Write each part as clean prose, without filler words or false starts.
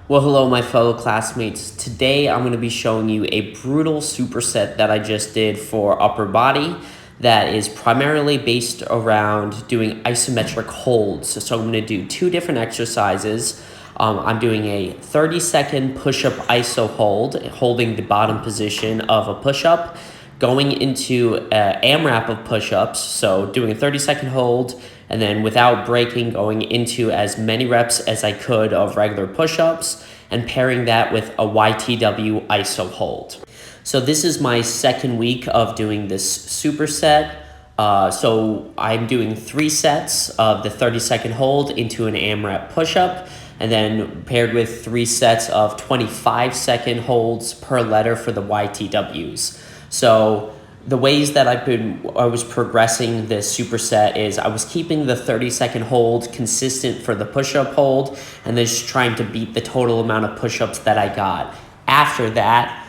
Well, hello, my fellow classmates. Today, I'm going to be showing you a brutal superset that I just did for upper body that is primarily based around doing isometric holds. So I'm going to do two different exercises. I'm doing a 30-second push-up iso hold, holding the bottom position of a push-up, going into an AMRAP of push-ups, so doing a 30-second hold, and then without breaking, going into as many reps as I could of regular push-ups, and pairing that with a YTW Iso hold. So this is my second week of doing this superset. So I'm doing 3 sets of the 30-second hold into an AMRAP push-up, and then paired with 3 sets of 25-second holds per letter for the YTWs. So the ways that I was progressing this superset is I was keeping the 30-second hold consistent for the push-up hold and then just trying to beat the total amount of push-ups that I got. After that,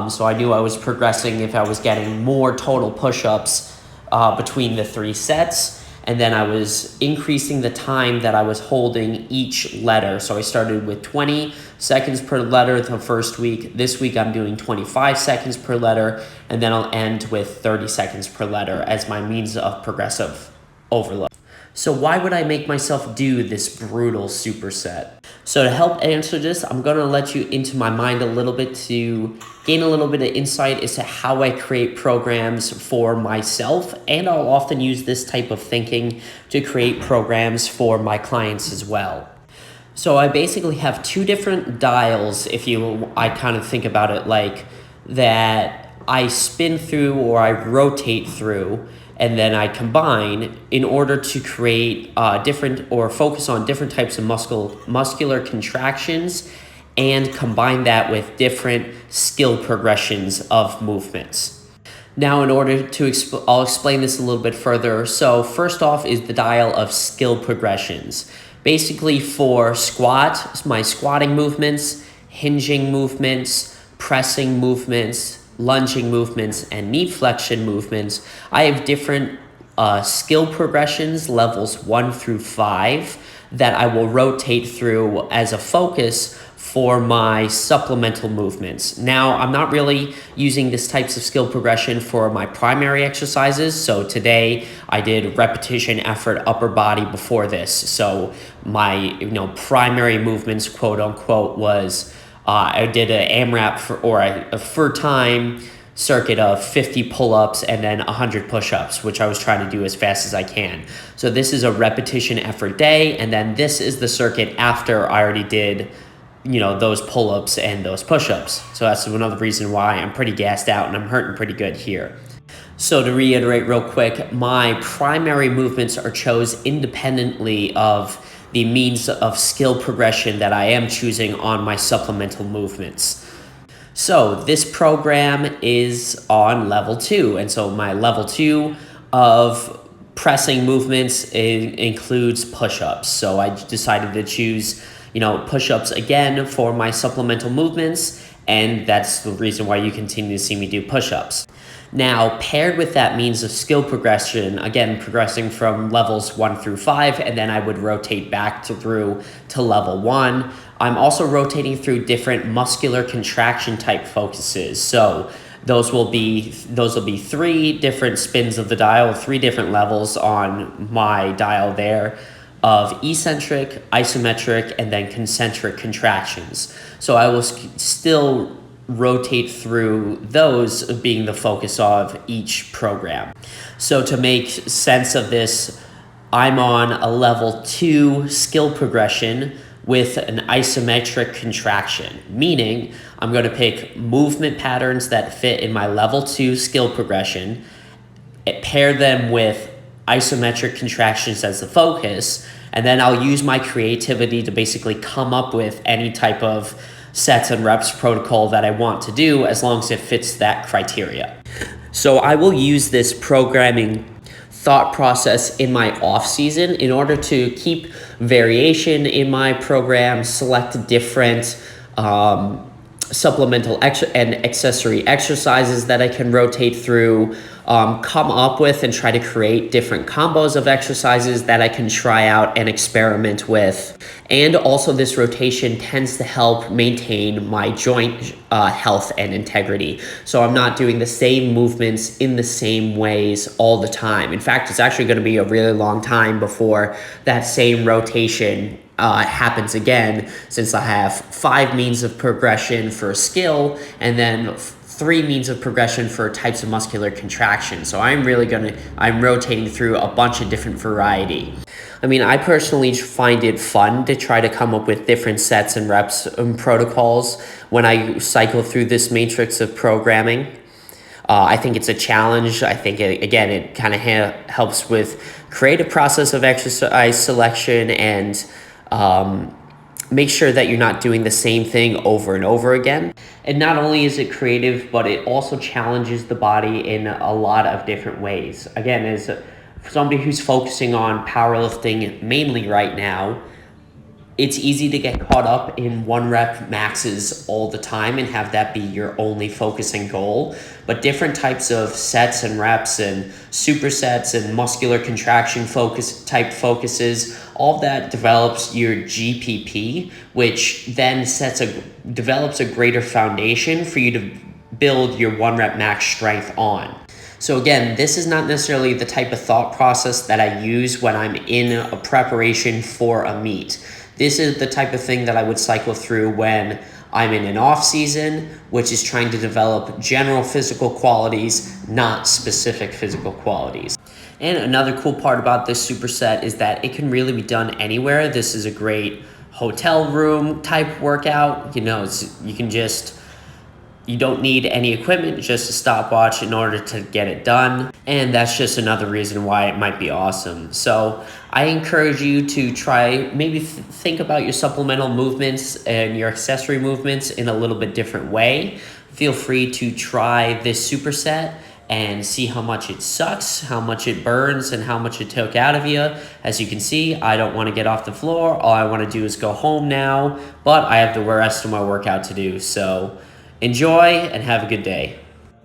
so I knew I was progressing if I was getting more total push-ups between the 3 sets. And then I was increasing the time that I was holding each letter. So I started with 20 seconds per letter the first week. This week I'm doing 25 seconds per letter, and then I'll end with 30 seconds per letter as my means of progressive overload. So why would I make myself do this brutal superset? So to help answer this, I'm going to let you into my mind a little bit to gain a little bit of insight as to how I create programs for myself, and I'll often use this type of thinking to create programs for my clients as well. So I basically have 2 different dials, I kind of think about it like that I spin through or I rotate through, and then I combine in order to create different or focus on different types of muscular contractions and combine that with different skill progressions of movements. Now, in order to I'll explain this a little bit further. So first off is the dial of skill progressions. Basically for my squatting movements, hinging movements, pressing movements, lunging movements, and knee flexion movements, I have different skill progressions, levels 1 through 5, that I will rotate through as a focus for my supplemental movements. Now, I'm not really using this types of skill progression for my primary exercises. So today I did repetition, effort, upper body before this. So my primary movements, quote unquote, was I did an AMRAP for time circuit of 50 pull-ups and then 100 push-ups, which I was trying to do as fast as I can. So this is a repetition effort day, and then this is the circuit after I already did those pull-ups and those push-ups. So that's another reason why I'm pretty gassed out and I'm hurting pretty good here. So to reiterate real quick, my primary movements are chosen independently of the means of skill progression that I am choosing on my supplemental movements. So this program is on level 2, and so my level 2 of pressing movements includes push-ups. So I decided to choose push-ups again for my supplemental movements, and that's the reason why you continue to see me do push-ups. Now, paired with that means of skill progression, again, progressing from levels 1 through 5, and then I would rotate back through to level 1. I'm also rotating through different muscular contraction type focuses. So those will be 3 different spins of the dial, 3 different levels on my dial there of eccentric, isometric, and then concentric contractions. So I will still rotate through those being the focus of each program. So to make sense of this, I'm on a level 2 skill progression with an isometric contraction, meaning I'm going to pick movement patterns that fit in my level 2 skill progression, pair them with isometric contractions as the focus, and then I'll use my creativity to basically come up with any type of sets and reps protocol that I want to do as long as it fits that criteria. So I will use this programming thought process in my off season in order to keep variation in my program, select different supplemental and accessory exercises that I can rotate through, come up with and try to create different combos of exercises that I can try out and experiment with. And also this rotation tends to help maintain my joint health and integrity. So I'm not doing the same movements in the same ways all the time. In fact, it's actually going to be a really long time before that same rotation happens again, since I have 5 means of progression for skill and then 3 means of progression for types of muscular contraction. So I'm rotating through a bunch of different variety. I mean, I personally find it fun to try to come up with different sets and reps and protocols when I cycle through this matrix of programming. I think it's a challenge. I think, it kind of helps with creative process of exercise selection and make sure that you're not doing the same thing over and over again. And not only is it creative, but it also challenges the body in a lot of different ways. Again, as somebody who's focusing on powerlifting mainly right now, it's easy to get caught up in 1 rep maxes all the time and have that be your only focusing goal. But different types of sets and reps and supersets and muscular contraction focuses, all of that develops your GPP, which then develops a greater foundation for you to build your 1 rep max strength on. So again, this is not necessarily the type of thought process that I use when I'm in a preparation for a meet. This is the type of thing that I would cycle through when I'm in an off season, which is trying to develop general physical qualities, not specific physical qualities. And another cool part about this superset is that it can really be done anywhere. This is a great hotel room type workout. You don't need any equipment, just a stopwatch in order to get it done. And that's just another reason why it might be awesome. So I encourage you to try, maybe think about your supplemental movements and your accessory movements in a little bit different way. Feel free to try this superset and see how much it sucks, how much it burns, and how much it took out of you. As you can see, I don't want to get off the floor. All I want to do is go home now, but I have the rest of my workout to do. So enjoy and have a good day.